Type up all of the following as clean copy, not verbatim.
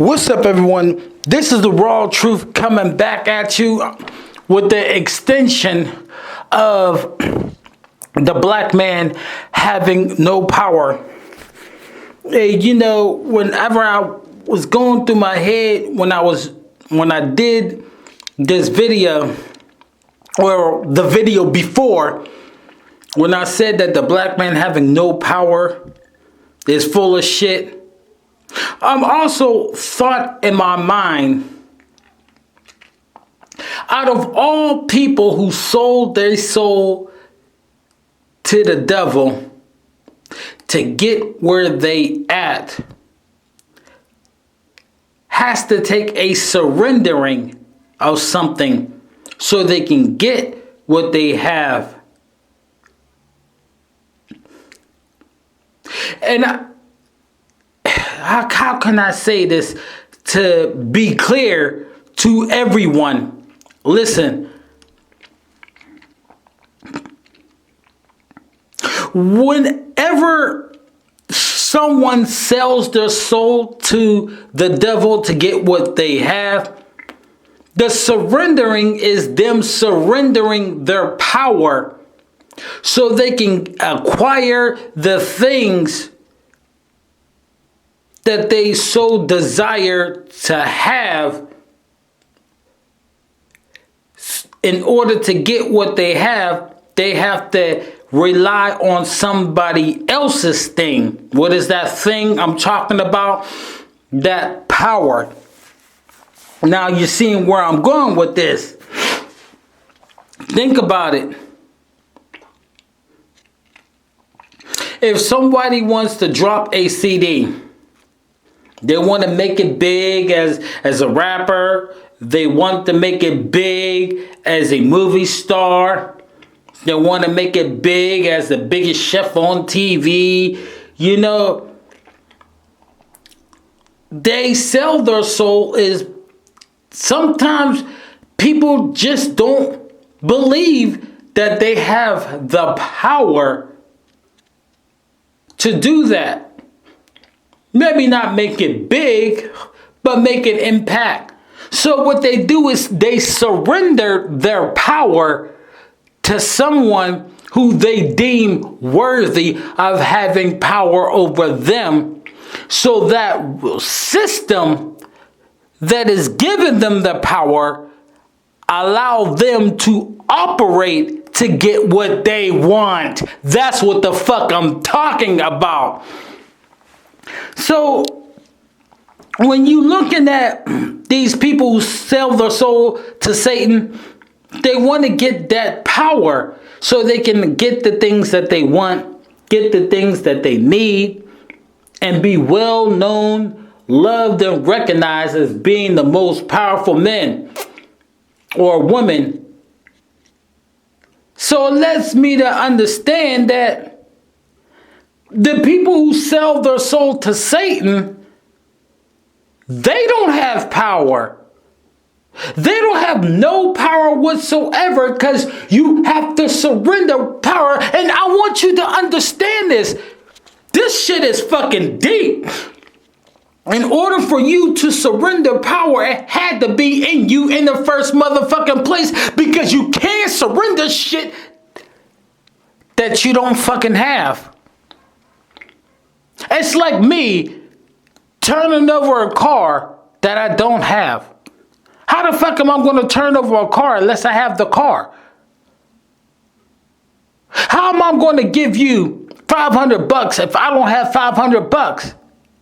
What's up, everyone? This is the raw truth coming back at you with the extension of the black man having no power. Hey, you know, whenever I was going through my head when I did this video, or the video before, when I said that the black man having no power is full of shit, I'm also thought in my mind, out of all people who sold their soul to the devil to get where they at, has to take a surrendering of something so they can get what they have. And how can I say this to be clear to everyone? Listen, whenever someone sells their soul to the devil to get what they have, the surrendering is them surrendering their power so they can acquire the things that they so desire to have. In order to get what they have to rely on somebody else's thing. What is that thing I'm talking about? That power. Now you're seeing where I'm going with this. Think about it. If somebody wants to drop a CD, they want to make it big as a rapper. They want to make it big as a movie star. They want to make it big as the biggest chef on TV. You know, they sell their soul. Is sometimes people just don't believe that they have the power to do that. Maybe not make it big, but make an impact. So what they do is they surrender their power to someone who they deem worthy of having power over them. So that system that is giving them the power allow them to operate to get what they want. That's what the fuck I'm talking about. So when you looking at these people who sell their soul to Satan, they want to get that power so they can get the things that they want, get the things that they need, and be well known, loved, and recognized as being the most powerful men or women. So it lets me to understand that the people who sell their soul to Satan, they don't have power. They don't have no power whatsoever, because you have to surrender power. And I want you to understand this. This shit is fucking deep. In order for you to surrender power, it had to be in you in the first motherfucking place, because you can't surrender shit that you don't fucking have. It's like me turning over a car that I don't have. How the fuck am I going to turn over a car unless I have the car? How am I going to give you $500 if I don't have $500?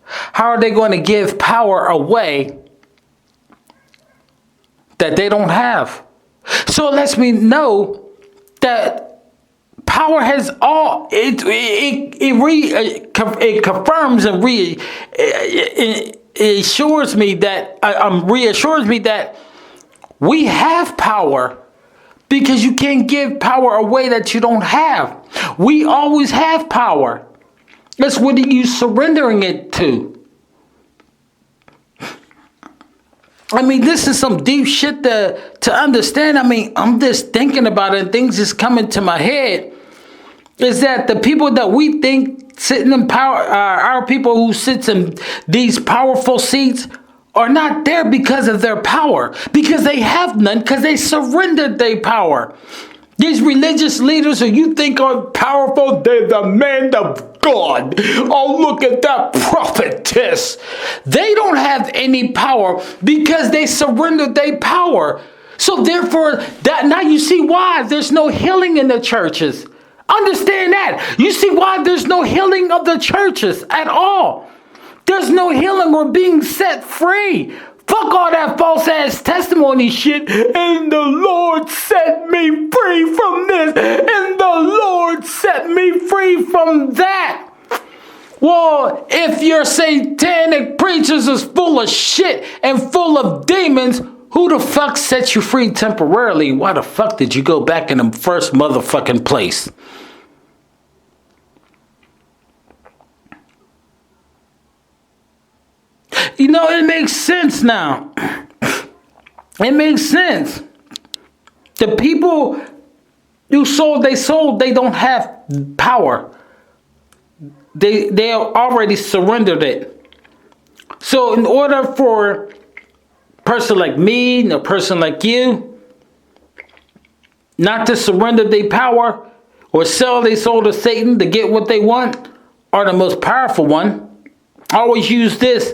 How are they going to give power away that they don't have? So it lets me know that power has all, it confirms and reassures me that we have power, because you can't give power away that you don't have. We always have power. That's what are you surrendering it to? I mean, this is some deep shit to understand. I mean, I'm just thinking about it and things just coming to my head. Is that the people that we think sitting in power, our people who sits in these powerful seats are not there because of their power, because they have none, because they surrendered their power. These religious leaders who you think are powerful, they're the men of God. Oh, look at that prophetess. They don't have any power because they surrendered their power. So therefore, that now you see why there's no healing in the churches. Understand that. You see why there's no healing of the churches at all. There's no healing or being set free. Fuck all that false ass testimony shit. And the Lord set me free from this. And the Lord set me free from that. Well, if your satanic preachers is full of shit and full of demons, who the fuck set you free temporarily? Why the fuck did you go back in the first motherfucking place? You know, it makes sense now. It makes sense. The people who sold they don't have power. They already surrendered it. So in order for a person like me and a person like you not to surrender their power or sell their soul to Satan to get what they want, are the most powerful one. I always use this.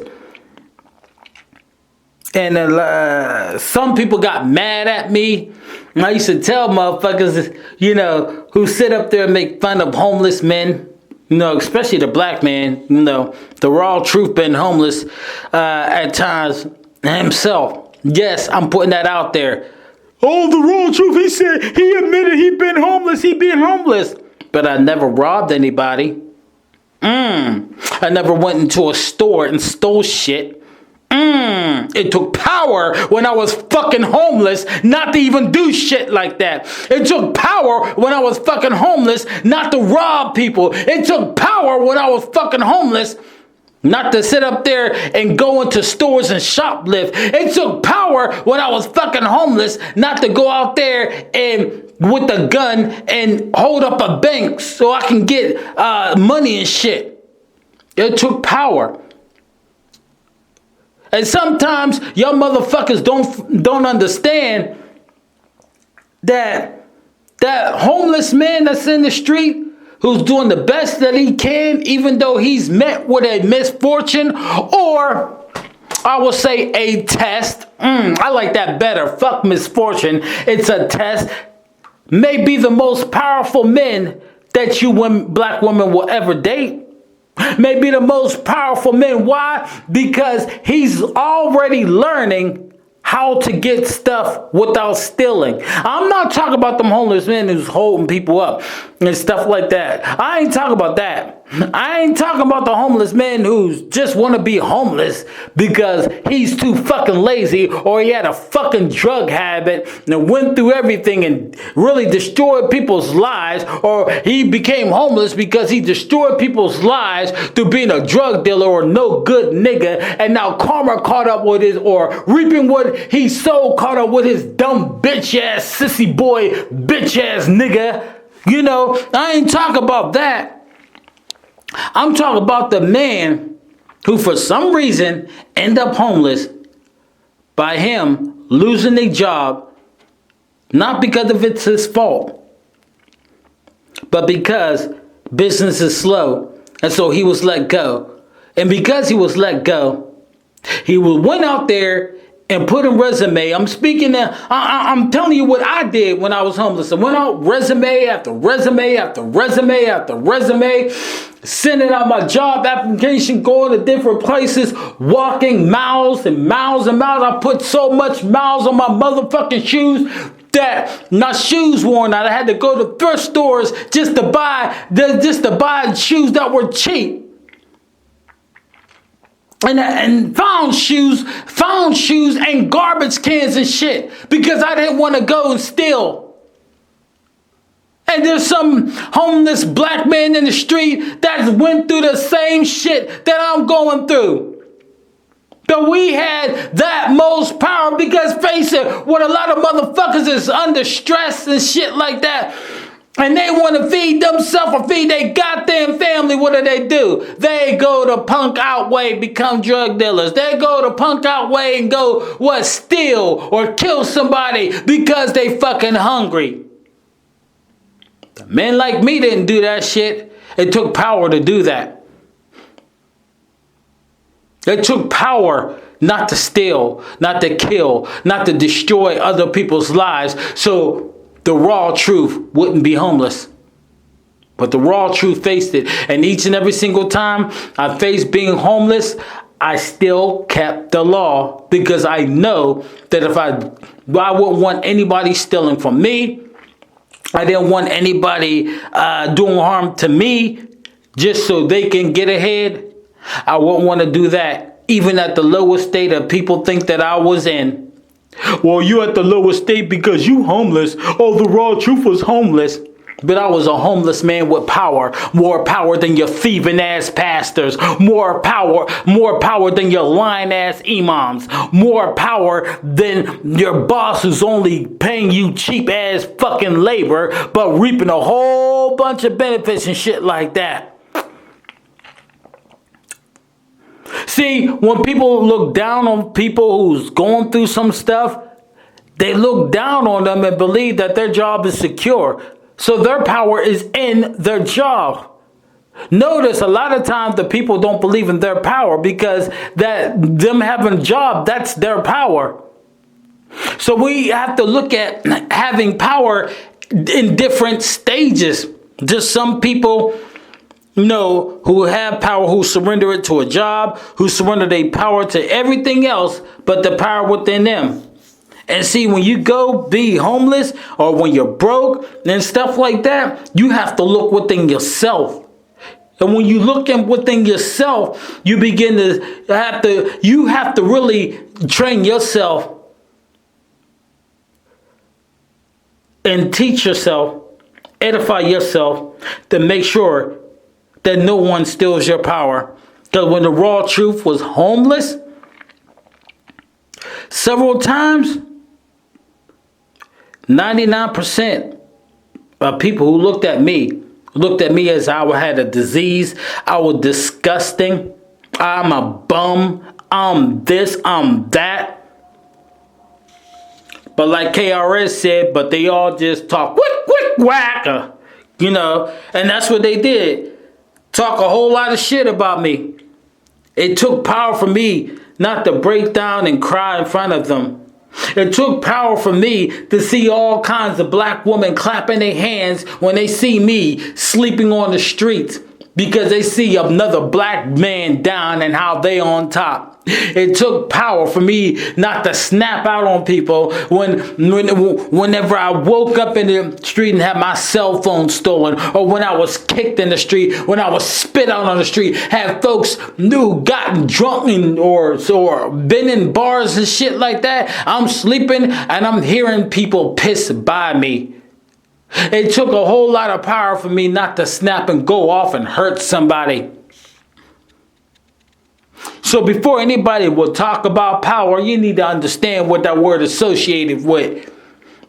And some people got mad at me. And I used to tell motherfuckers, you know, who sit up there and make fun of homeless men, you know, especially the black man, you know, the raw truth been homeless at times himself. Yes, I'm putting that out there. Oh, the raw truth, he said, he admitted he been homeless. But I never robbed anybody. I never went into a store and stole shit. It took power when I was fucking homeless not to even do shit like that. It took power when I was fucking homeless not to rob people. It took power when I was fucking homeless not to sit up there and go into stores and shoplift. It took power when I was fucking homeless not to go out there and with a gun and hold up a bank so I can get money and shit. It took power. And sometimes y'all motherfuckers don't understand that homeless man that's in the street who's doing the best that he can, even though he's met with a misfortune or I will say a test. I like that better. Fuck misfortune. It's a test. May be the most powerful men that you black women will ever date. May be the most powerful men. Why? Because he's already learning how to get stuff without stealing. I'm not talking about them homeless men who's holding people up and stuff like that. I ain't talking about that. I ain't talking about the homeless man who just want to be homeless because he's too fucking lazy or he had a fucking drug habit and went through everything and really destroyed people's lives, or he became homeless because he destroyed people's lives through being a drug dealer or no good nigga, and now karma caught up with his, or reaping what he so caught up with his dumb bitch ass sissy boy bitch ass nigga. You know, I ain't talking about that. I'm talking about the man who for some reason end up homeless by him losing a job, not because of it's his fault, but because business is slow. And so he was let go. And because he was let go, he went out there and put a resume. I'm speaking now. I'm telling you what I did when I was homeless. I went out resume after resume after resume after resume, sending out my job application, going to different places, walking miles and miles and miles. I put so much miles on my motherfucking shoes that my shoes worn out. I had to go to thrift stores just to buy shoes that were cheap. And found shoes and garbage cans and shit because I didn't want to go and steal. And there's some homeless black man in the street that went through the same shit that I'm going through. But we had that most power because face it, what a lot of motherfuckers is under stress and shit like that. and they want to feed themselves or feed their goddamn family, what do? They go to punk out way, become drug dealers. They go to punk out way and go, steal or kill somebody because they fucking hungry. The men like me didn't do that shit. It took power to do that. It took power not to steal, not to kill, not to destroy other people's lives, so the raw truth wouldn't be homeless. But the raw truth faced it. And each and every single time I faced being homeless, I still kept the law, because I know that if I wouldn't want anybody stealing from me. I didn't want anybody doing harm to me just so they can get ahead. I wouldn't want to do that. Even at the lowest state that people think that I was in. Well, you at the lowest state because you homeless. Oh, the raw truth was homeless. But I was a homeless man with power. More power than your thieving ass pastors. More power than your lying ass imams. More power than your boss who's only paying you cheap ass fucking labor, but reaping a whole bunch of benefits and shit like that. See, when people look down on people who's going through some stuff, they look down on them and believe that their job is secure. So their power is in their job. Notice a lot of times the people don't believe in their power because that them having a job, that's their power. So we have to look at having power in different stages. Just some people, who have power, who surrender it to a job, who surrender their power to everything else but the power within them. And see, when you go be homeless or when you're broke and stuff like that, you have to look within yourself. And when you look within yourself, you begin to you have to really train yourself and teach yourself, edify yourself to make sure that no one steals your power. Because when the raw truth was homeless, several times, 99% of people who looked at me as I had a disease. I was disgusting. I'm a bum. I'm this, I'm that. But like KRS said, but they all just talk whack, and that's what they did. Talk a whole lot of shit about me. It took power for me not to break down and cry in front of them. It took power for me to see all kinds of black women clapping their hands when they see me sleeping on the streets because they see another black man down and how they on top. It took power for me not to snap out on people whenever I woke up in the street and had my cell phone stolen, or when I was kicked in the street, when I was spit out on the street, had folks gotten drunk or been in bars and shit like that. I'm sleeping and I'm hearing people piss by me. It took a whole lot of power for me not to snap and go off and hurt somebody. So before anybody will talk about power, you need to understand what that word is associated with.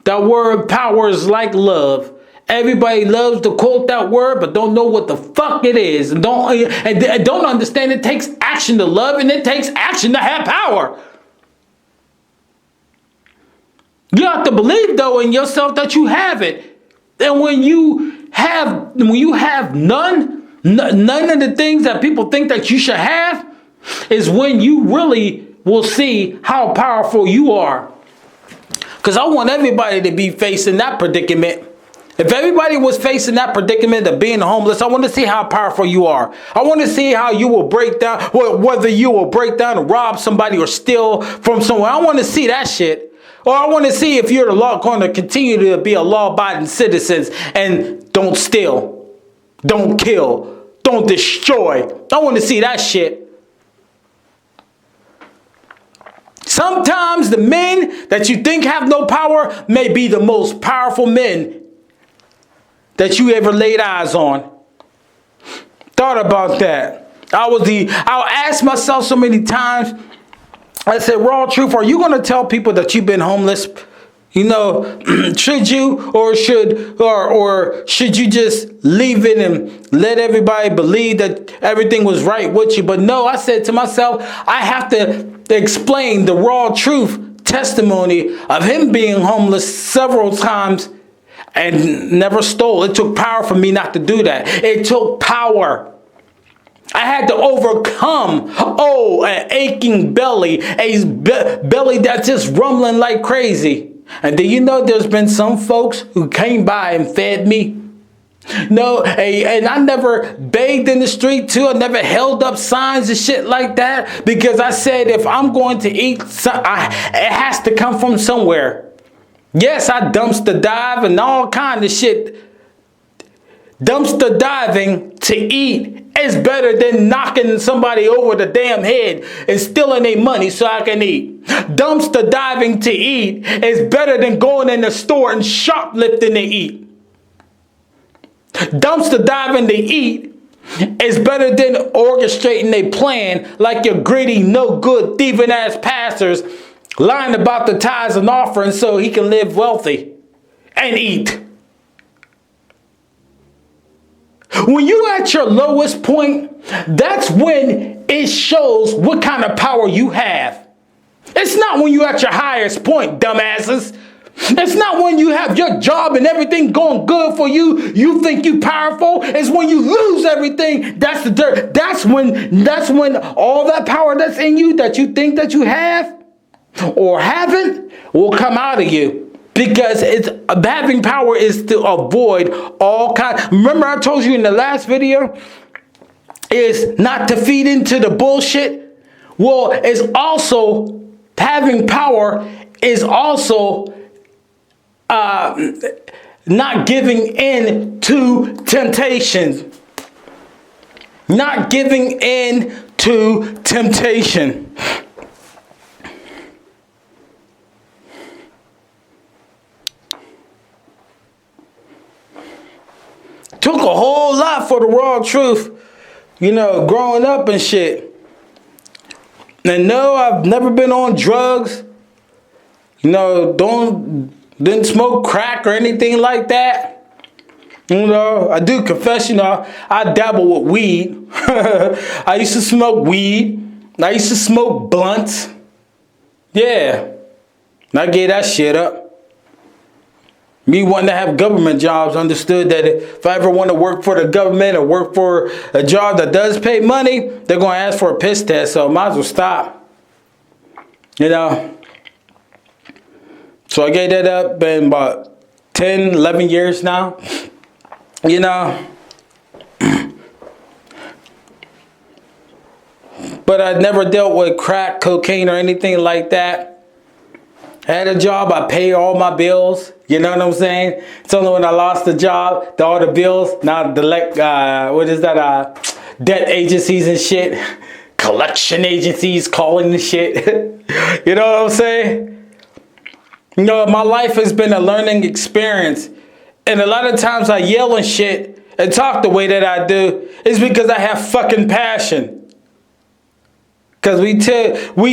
That word power is like love. Everybody loves to quote that word, but don't know what the fuck it is. And don't understand it takes action to love, and it takes action to have power. You have to believe, though, in yourself that you have it. And when you have none of the things that people think that you should have, is when you really will see how powerful you are. Because I want everybody to be facing that predicament. If everybody was facing that predicament of being homeless, I want to see how powerful you are. I want to see how you will break down, whether you will break down and rob somebody or steal from someone. I want to see that shit. Or I want to see if you're going to continue to be a law-abiding citizen and don't steal, don't kill, don't destroy. I want to see that shit. Sometimes the men that you think have no power may be the most powerful men that you ever laid eyes on. Thought about that. I'll ask myself so many times, I said, raw truth, are you going to tell people that you've been homeless? Should you or should you just leave it and let everybody believe that everything was right with you? But no, I said to myself, I have to explain the raw truth testimony of him being homeless several times and never stole. It took power for me not to do that. It took power. I had to overcome, an aching belly, a belly that's just rumbling like crazy. And do you know there's been some folks who came by and fed me? No, and I never begged in the street too. I never held up signs and shit like that, because I said if I'm going to eat, it has to come from somewhere. Yes, I dumpster dive and all kind of shit. Dumpster diving to eat is better than knocking somebody over the damn head and stealing their money so I can eat. Dumpster diving to eat is better than going in the store and shoplifting to eat. Dumpster diving to eat is better than orchestrating a plan like your gritty, no good, thieving ass pastors lying about the tithes and offerings so he can live wealthy and eat. When you at your lowest point, that's when it shows what kind of power you have. It's not when you at your highest point, dumbasses. It's not when you have your job and everything going good for you, you think you powerful. It's when you lose everything, that's the dirt. That's when all that power that's in you that you think that you have or haven't will come out of you. Because having power is to avoid all kinds. Remember I told you in the last video, is not to feed into the bullshit. Well, it's also, having power is also not giving in to temptation. Not giving in to temptation. Took a whole lot for the raw truth, growing up and shit. And no, I've never been on drugs. Didn't smoke crack or anything like that. I do confess, I dabble with weed. I used to smoke weed. I used to smoke blunts. Yeah, I gave that shit up. Me wanting to have government jobs, understood that if I ever want to work for the government or work for a job that does pay money, they're going to ask for a piss test, so I might as well stop. So I gave that up in about 10, 11 years now. But I never dealt with crack, cocaine, or anything like that. I had a job, I paid all my bills. You know what I'm saying? It's only when I lost the job, all the bills, now debt agencies and shit, collection agencies calling the shit. You know what I'm saying? My life has been a learning experience. And a lot of times I yell and shit and talk the way that I do is because I have fucking passion. Because we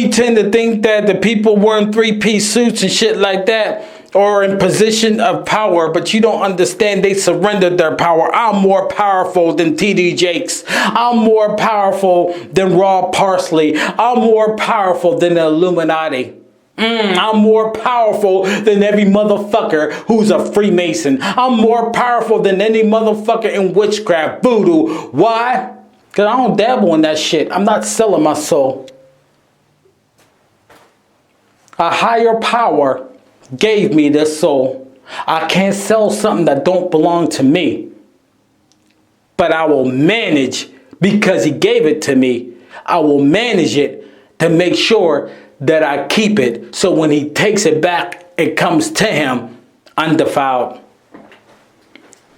tend to think that the people wearing three-piece suits and shit like that are in position of power, but you don't understand they surrendered their power. I'm more powerful than T.D. Jakes. I'm more powerful than Rob Parsley. I'm more powerful than the Illuminati. I'm more powerful than every motherfucker who's a Freemason. I'm more powerful than any motherfucker in witchcraft, voodoo. Why? Because I don't dabble in that shit. I'm not selling my soul. A higher power gave me this soul. I can't sell something that don't belong to me. But I will manage, because he gave it to me, I will manage it to make sure that I keep it. So when he takes it back, it comes to him undefiled.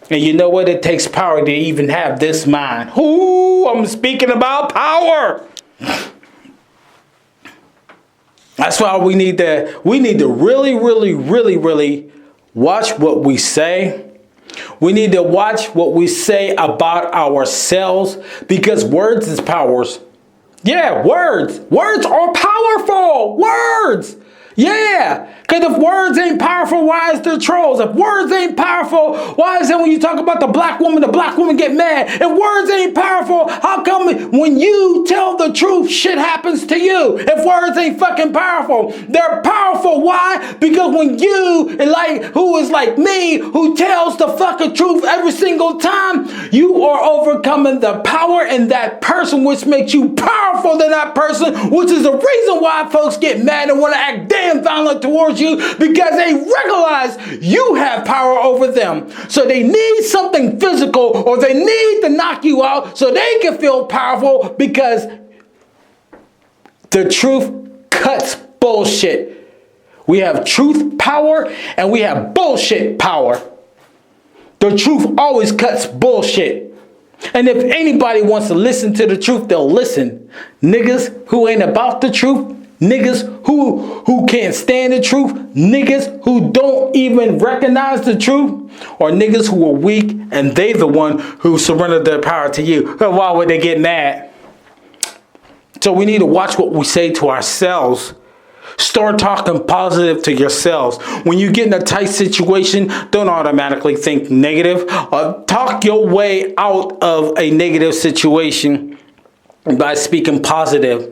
And you know what? It takes power to even have this mind. Ooh, I'm speaking about power. That's why we need to really, really, really, really watch what we say. We need to watch what we say about ourselves, because words is powers. Yeah, words. Words are powerful. Words. Yeah, because if words ain't powerful, why is there trolls? If words ain't powerful, why is it when you talk about the black woman get mad? If words ain't powerful, how come when you tell the truth, shit happens to you? If words ain't fucking powerful, they're powerful. Why? Because when you, who is like me, who tells the fucking truth every single time, you are overcoming the power in that person, which makes you powerful than that person, which is the reason why folks get mad and want to act damn violent towards you, because they realize you have power over them. So they need something physical, or they need to knock you out so they can feel powerful, because the truth cuts bullshit. We have truth power and we have bullshit power. The truth always cuts bullshit. And if anybody wants to listen to the truth, they'll listen. Niggas who ain't about the truth, niggas who can't stand the truth, niggas who don't even recognize the truth, or niggas who are weak and they the one who surrendered their power to you. Why would they get mad? So we need to watch what we say to ourselves. Start talking positive to yourselves. When you get in a tight situation, don't automatically think negative. Talk your way out of a negative situation by speaking positive.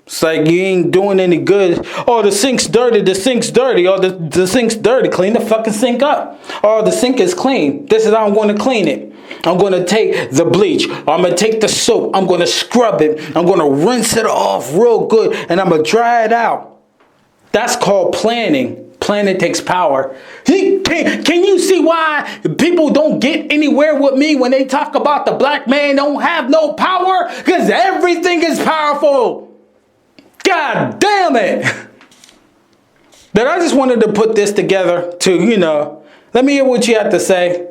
It's like you ain't doing any good. Oh, the sink's dirty. The sink's dirty. Oh, the sink's dirty. Clean the fucking sink up. Oh, the sink is clean. This is how I'm going to clean it. I'm going to take the bleach. I'm going to take the soap. I'm going to scrub it. I'm going to rinse it off real good. And I'm going to dry it out. That's called planning. Planning takes power. Can you see why people don't get anywhere with me when they talk about the black man don't have no power? Because everything is powerful. God damn it. But I just wanted to put this together to, let me hear what you have to say.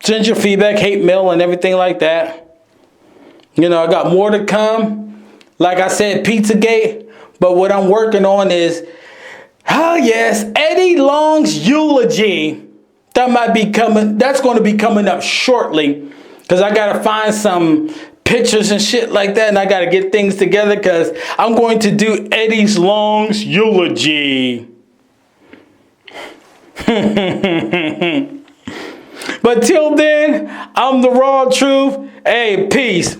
Send your feedback, hate mail, and everything like that. I got more to come. Like I said, Pizzagate. But what I'm working on is, Eddie Long's eulogy. That's going to be coming up shortly. Because I got to find some pictures and shit like that, and I got to get things together because I'm going to do Eddie Long's eulogy. But till then, I'm the raw truth. Hey, peace.